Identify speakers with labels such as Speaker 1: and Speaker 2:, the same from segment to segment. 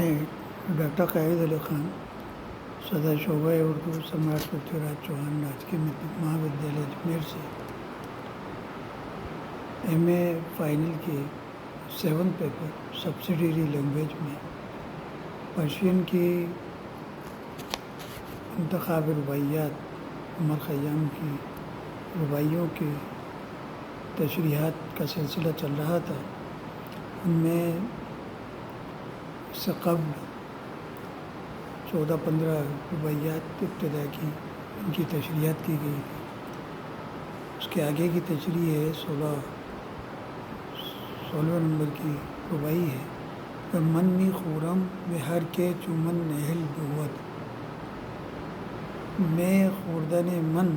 Speaker 1: میں ڈاکٹر قائد علی خان صدر شعبہ اردو سمراٹ پرتھویراج چوہان راجکیہ مہا ودیالیہ اجمیر سے ایم اے فائنل کے 7 پیپر سبسیڈیری لینگویج میں پرشین کی انتخاب رباعیات عمر خیام کی رباعیوں کی تشریحات کا سلسلہ چل رہا تھا۔ ان میں اس سے قبل 14-15 رباعیات ابتدا کی ان کی تشریحات کی گئی تھی۔ اس کے آگے کی تشریح ہے 16 نمبر کی رباعی ہے کہ من می خورم میں ہر کے چومن نہل بہت میں خوردن من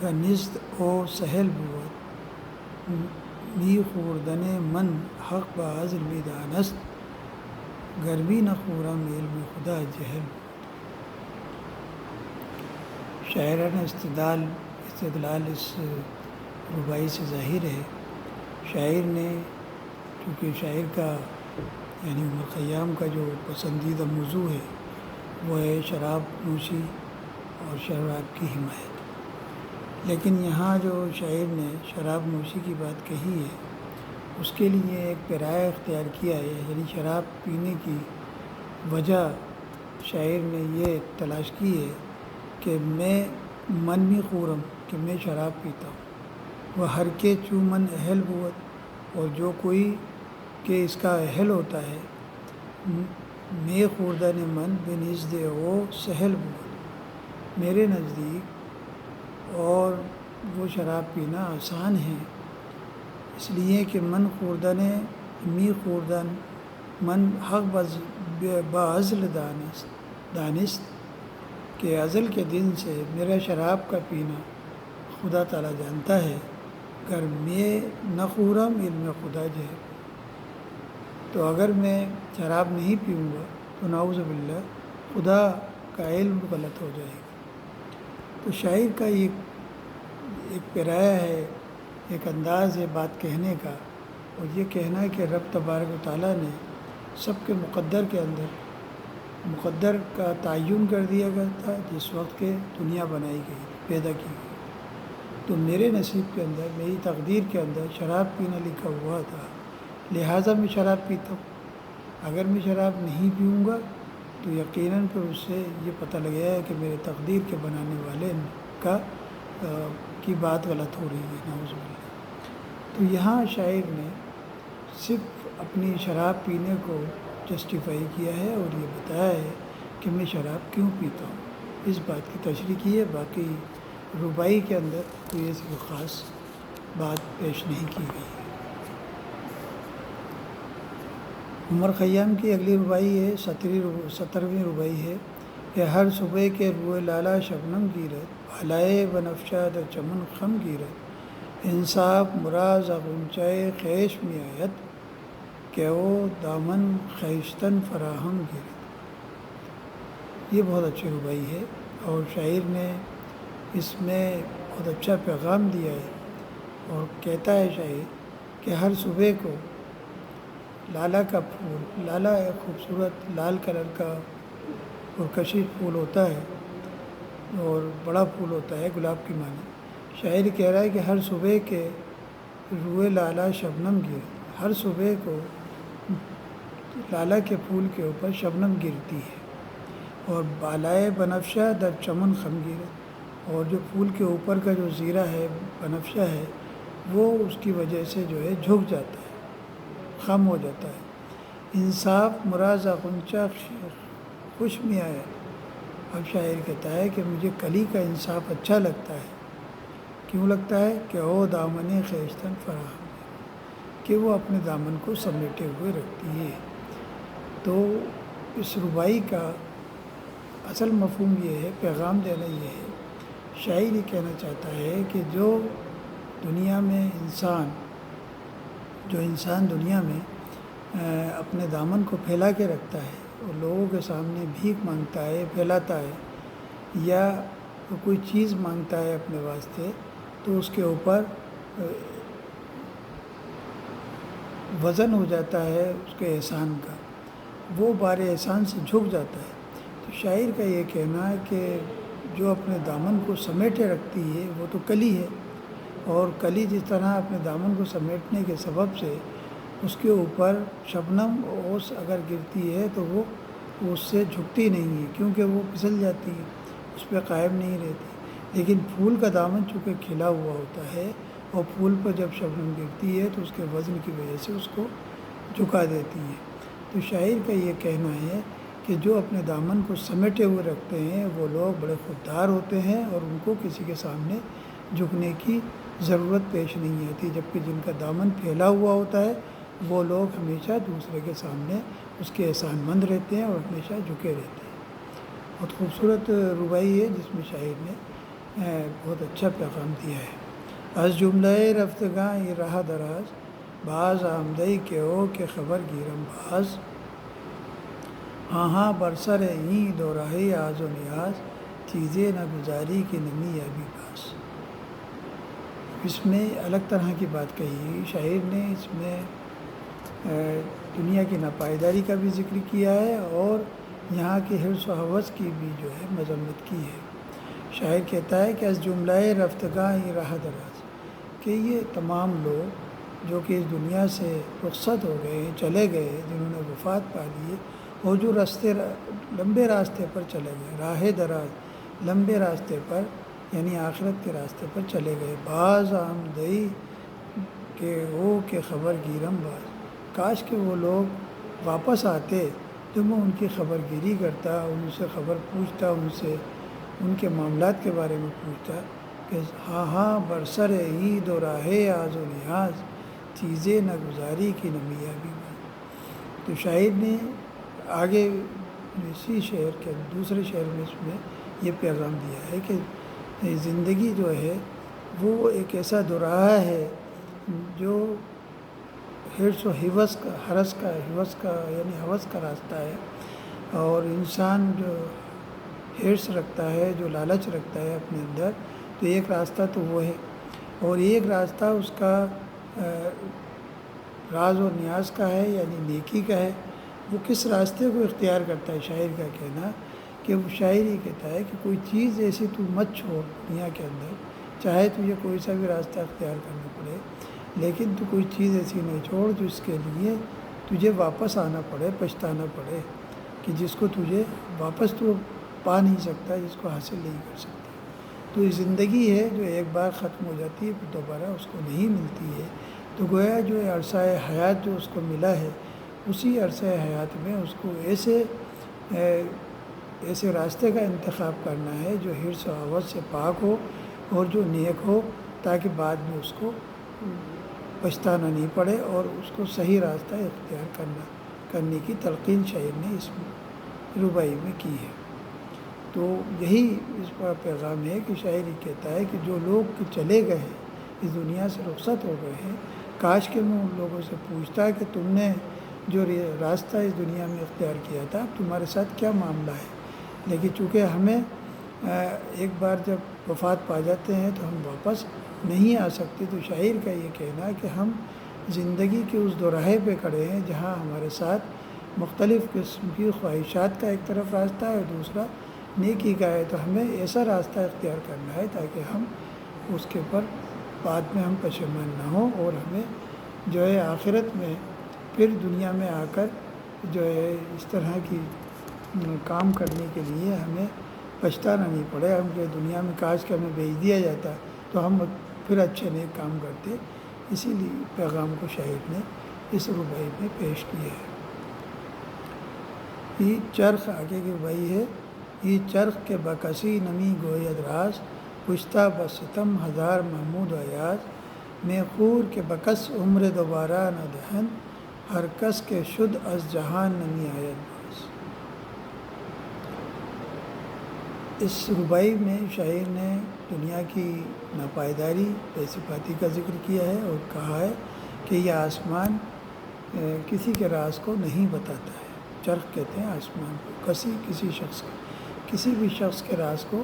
Speaker 1: بنزد او سہل بہت می خوردن من حق بعزل می دانست گرمی نہ خورم علم خدا جہل۔ شاعرانہ استدلال اس رباعی سے ظاہر ہے۔ شاعر نے، چونکہ شاعر کا یعنی عمر خیام کا جو پسندیدہ موضوع ہے وہ ہے شراب نوشی اور شراب کی حمایت، لیکن یہاں جو شاعر نے شراب نوشی کی بات کہی ہے اس کے لیے ایک پیرایہ اختیار کیا ہے، یعنی شراب پینے کی وجہ شاعر نے یہ تلاش کی ہے کہ میں من می خورم کہ میں شراب پیتا ہوں، وہ ہر کے چومن اہل بوت اور جو کوئی کہ اس کا اہل ہوتا ہے، میں خوردن من بنزد او سہل بوت میرے نزدیک اور وہ شراب پینا آسان ہے، اس لیے کہ من خوردن می خوردن من حق بعزل دانست کہ ازل کے دن سے میرا شراب کا پینا خدا تعالیٰ جانتا ہے، گر میں نہ خورم علم خدا جہل، تو اگر میں شراب نہیں پیوں گا تو نعوذ باللہ خدا کا علم غلط ہو جائے گا۔ تو شاعر کا ایک پیرایہ ہے، ایک انداز ہے بات کہنے کا، اور یہ کہنا ہے کہ رب تبارک و تعالیٰ نے سب کے مقدر کے اندر مقدر کا تعین کر دیا گیا تھا جس وقت کے دنیا بنائی گئی، پیدا کی گئی، تو میرے نصیب کے اندر، میری تقدیر کے اندر شراب پینا لکھا ہوا تھا، لہٰذا میں شراب پیتا ہوں۔ اگر میں شراب نہیں پیوں گا تو یقیناً پھر اس سے یہ پتہ لگا ہے کہ میرے تقدیر کے بنانے والے کی بات غلط ہو رہی ہے، نعوذ باللہ۔ تو یہاں شاعر نے صرف اپنی شراب پینے کو جسٹیفائی کیا ہے اور یہ بتایا ہے کہ میں شراب کیوں پیتا ہوں، اس بات کی تشریح کی ہے۔ باقی رباعی کے اندر کوئی ایسی خاص بات پیش نہیں کی گئی ہے۔ عمر خیام کی اگلی رباعی ہے 17ویں رباعی ہے کہ ہر صبح کے روئے لالا شبنم گیرت بھلائے بنفشہ در چمن خم گیرت انصاف مراز غنچۂ خیش میں آیت کہ او دامن خیشتن فراہم گیرت۔ یہ بہت اچھی رباعی ہے اور شاعر نے اس میں بہت اچھا پیغام دیا ہے، اور کہتا ہے شاعر کہ ہر صبح کو لالا کا پھول، لالا ایک خوبصورت لال کلر کا پرکشش پھول ہوتا ہے اور بڑا پھول ہوتا ہے گلاب کی مانند۔ شاعر کہہ رہا ہے کہ ہر صبح کے روئے لالا شبنم گر، ہر صبح کو لالا کے پھول کے اوپر شبنم گرتی ہے، اور بالائے بنفشہ در چمن خم گیرت، اور جو پھول کے اوپر کا جو زیرہ ہے بنفشہ ہے وہ اس کی وجہ سے جو ہے جھک جاتا ہے، خم ہو جاتا ہے۔ انصاف مرازہ غنچہ خوش میں آیا، اب شاعر کہتا ہے کہ مجھے کلی کا انصاف اچھا لگتا ہے، کیوں لگتا ہے کہ او دامن خیشتن فراہم کہ وہ اپنے دامن کو سمیٹے ہوئے رکھتی ہے۔ تو اس رباعی کا اصل مفہوم یہ ہے، پیغام دینا یہ ہے، شاعر یہ کہنا چاہتا ہے کہ جو انسان دنیا میں اپنے دامن کو پھیلا کے رکھتا ہے اور لوگوں کے سامنے بھیک مانگتا ہے، پھیلاتا ہے، یا کوئی چیز مانگتا ہے اپنے واسطے، تو اس کے اوپر وزن ہو جاتا ہے اس کے احسان کا، وہ بار احسان سے جھک جاتا ہے۔ تو شاعر کا یہ کہنا ہے کہ جو اپنے دامن کو سمیٹے رکھتی ہے وہ تو کلی ہے، اور کلی جس طرح اپنے دامن کو سمیٹنے کے سبب سے اس کے اوپر شبنم اوس اگر گرتی ہے تو وہ اس سے جھکتی نہیں ہے، کیونکہ وہ پھسل جاتی ہے، اس پہ قائم نہیں رہتی۔ لیکن پھول کا دامن چونکہ کھلا ہوا ہوتا ہے، اور پھول پر جب شبنم گرتی ہے تو اس کے وزن کی وجہ سے اس کو جھکا دیتی ہے۔ تو شاعر کا یہ کہنا ہے کہ جو اپنے دامن کو سمیٹے ہوئے رکھتے ہیں وہ لوگ بڑے خوددار ہوتے ہیں، اور ان کو کسی کے سامنے جھکنے کی ضرورت پیش نہیں آتی، جبکہ جن کا دامن پھیلا ہوا ہوتا ہے وہ لوگ ہمیشہ دوسرے کے سامنے اس کے احسان مند رہتے ہیں اور ہمیشہ جھکے رہتے ہیں۔ بہت خوبصورت ربائی ہے جس میں شاعر نے بہت اچھا پیغام دیا ہے۔ از جملہ رفتگاں یہ راہ دراز، باز آمدئی کے او کہ خبر گیرم باز، ہاں ہاں برسر این دو راہ آز و نیاز، چیزیں نہ گزاری کی نمی یا بھی باز۔ اس میں الگ طرح کی بات کہی، شاعر نے اس میں دنیا کی ناپائیداری کا بھی ذکر کیا ہے اور یہاں کی حرص و حوث کی بھی جو ہے مذمت کی ہے۔ شاعر کہتا ہے کہ از جملہ رفتگاں یہ راہ دراز، کہ یہ تمام لوگ جو کہ اس دنیا سے رخصت ہو گئے ہیں، چلے گئے، جنہوں نے وفات پا لی ہے، اور جو لمبے راستے پر چلے گئے، راہ دراز لمبے راستے پر یعنی آخرت کے راستے پر چلے گئے، باز آمدئی کہ او کہ خبر گیرم باز، کاش کہ وہ لوگ واپس آتے تو میں ان کی خبر گیری کرتا، ان سے خبر پوچھتا، ان سے ان کے معاملات کے بارے میں پوچھتا کہ ہاں ہاں برسر عید و راہ آز و نیاز، چیزیں نہ گزاری کی نمیاں بھی باز۔ تو شاعر نے آگے اسی شعر کے دوسرے شعر میں اس میں یہ پیغام دیا ہے کہ زندگی جو ہے وہ ایک ایسا دوراہا ہے جو حرص و حوث کا یعنی حوث کا راستہ ہے، اور انسان جو حرص رکھتا ہے، جو لالچ رکھتا ہے اپنے اندر، تو ایک راستہ تو وہ ہے، اور ایک راستہ اس کا راز و نیاز کا ہے یعنی نیکی کا ہے۔ وہ کس راستے کو اختیار کرتا ہے؟ شاعر کا کہنا کہ وہ شاعر یہ کہتا ہے کہ کوئی چیز ایسی تو مت چھوڑ دنیا کے اندر، چاہے تجھے کوئی سا بھی راستہ اختیار کرنا پڑے، لیکن تو کوئی چیز ایسی نہیں چھوڑ جو اس کے لیے تجھے واپس آنا پڑے، پچھتانا پڑے، کہ جس کو تجھے واپس تو پا نہیں سکتا، جس کو حاصل نہیں کر سکتا۔ تو یہ زندگی ہے جو ایک بار ختم ہو جاتی ہے پھر دوبارہ اس کو نہیں ملتی ہے۔ تو گویا جو عرصہ حیات جو اس کو ملا ہے، اسی عرصہ حیات میں اس کو ایسے راستے کا انتخاب کرنا ہے جو حرص و حوث سے پاک ہو اور جو نیک ہو، تاکہ بعد میں اس کو پچھتانا نہیں پڑے، اور اس کو صحیح راستہ اختیار کرنے کی تلقین شاعر نے اس ربائی میں کی ہے۔ تو یہی اس کا پیغام ہے کہ شاعر یہ کہتا ہے کہ جو لوگ چلے گئے ہیں، اس دنیا سے رخصت ہو گئے ہیں، کاش کہ میں ان لوگوں سے پوچھتا کہ تم نے جو راستہ اس دنیا میں اختیار کیا تھا تمہارے ساتھ کیا معاملہ ہے۔ لیکن چونکہ ہمیں ایک بار جب وفات پا جاتے ہیں تو ہم واپس نہیں آ سکتے، تو شاعر کا یہ کہنا ہے کہ ہم زندگی کے اس دوراہے پہ کھڑے ہیں جہاں ہمارے ساتھ مختلف قسم کی خواہشات کا ایک طرف راستہ ہے اور دوسرا نیکی کا ہے، تو ہمیں ایسا راستہ اختیار کرنا ہے تاکہ ہم اس کے پر بعد میں ہم پشیمان نہ ہوں، اور ہمیں جو ہے آخرت میں پھر دنیا میں آ کر جو ہے اس طرح کی کام کرنے کے لیے ہمیں پچھتانا نہیں پڑے۔ ہم جو دنیا میں کاش کہ ہمیں بھیج دیا جاتا تو ہم پھر اچھے نیک کام کرتے۔ اسی لیے پیغام کو شاعر نے اس ربائی میں پیش کیا ہے۔ یہ چرخ آگے کی ربائی ہے، یہ چرخ کے بکسی نمی گوید راز، پشتا بستم ہزار محمود ایاز، میں خور کے بکس عمر دوبارہ نہ دہن، ہر کس کے شد از جہان نمی آید باز۔ اس ربائی میں شاعر نے دنیا کی ناپائیداری بے صفاتی کا ذکر کیا ہے اور کہا ہے کہ یہ آسمان کسی کے راز کو نہیں بتاتا ہے۔ چرخ کہتے ہیں آسمان کو، کسی بھی شخص کے راز کو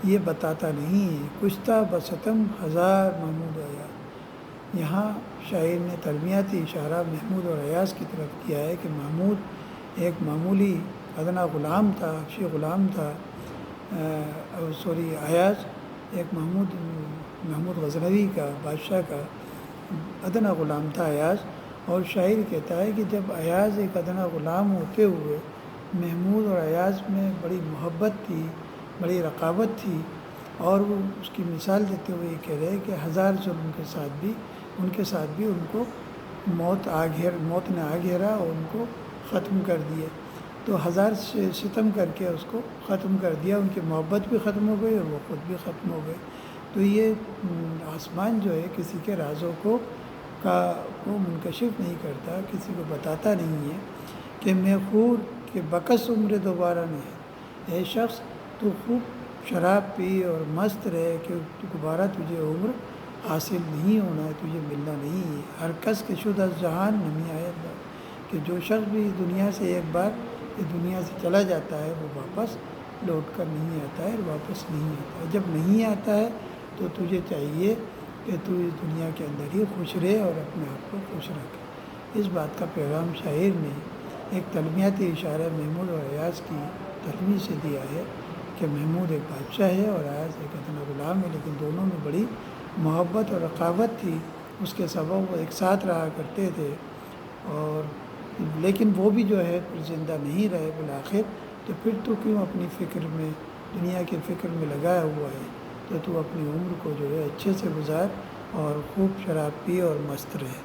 Speaker 1: یہ بتاتا نہیں ہے۔ کشتہ بستم ہزار محمود ایاز، یہاں شاعر نے ترمیاتی اشارہ محمود اور ایاز کی طرف کیا ہے کہ محمود ایک معمولی ادنا غلام تھا، حبشی غلام تھا، ایاز ایک محمود غزنوی کا بادشاہ کا ادنا غلام تھا ایاز. اور شاعر کہتا ہے کہ جب ایاز ایک ادنا غلام ہوتے ہوئے محمود اور ایاز میں بڑی محبت تھی، بڑی رقابت تھی، اور وہ اس کی مثال دیتے ہوئے یہ کہہ رہے کہ ہزار ظلم کے ساتھ بھی ان کو موت نے آ گھیرا اور ان کو ختم کر دیا. تو ہزار ستم کر کے اس کو ختم کر دیا، ان کی محبت بھی ختم ہو گئی اور وہ خود بھی ختم ہو گئے. تو یہ آسمان جو ہے کسی کے رازوں کو منکشف نہیں کرتا، کسی کو بتاتا نہیں ہے کہ میں خور کہ بکس عمر دوبارہ نہیں. اے شخص تو خوب شراب پی اور مست رہے کہ دوبارہ تجھے عمر حاصل نہیں ہونا ہے، تجھے ملنا نہیں ہے. ہر کس کے شد از جہان نمی آئے، کہ جو شخص بھی دنیا سے ایک بار اس دنیا سے چلا جاتا ہے وہ واپس لوٹ کر نہیں آتا ہے، واپس نہیں آتا ہے. جب نہیں آتا ہے تو تجھے چاہیے کہ تو اس دنیا کے اندر ہی خوش رہے اور اپنے آپ کو خوش رکھے. اس بات کا پیغام شاعر نے ایک تلمیاتی اشارہ محمود اور ایاز کی تلمی سے دیا ہے کہ محمود ایک بادشاہ ہے اور ایاز ایک ادنا غلام ہے، لیکن دونوں میں بڑی محبت اور رقابت تھی. اس کے سبب وہ ایک ساتھ رہا کرتے تھے، اور لیکن وہ بھی جو ہے پھر زندہ نہیں رہے بالآخر. تو پھر تو کیوں اپنی فکر میں، دنیا کی فکر میں لگایا ہوا ہے، تو اپنی عمر کو جو ہے اچھے سے گزار اور خوب شراب پی اور مست رہے.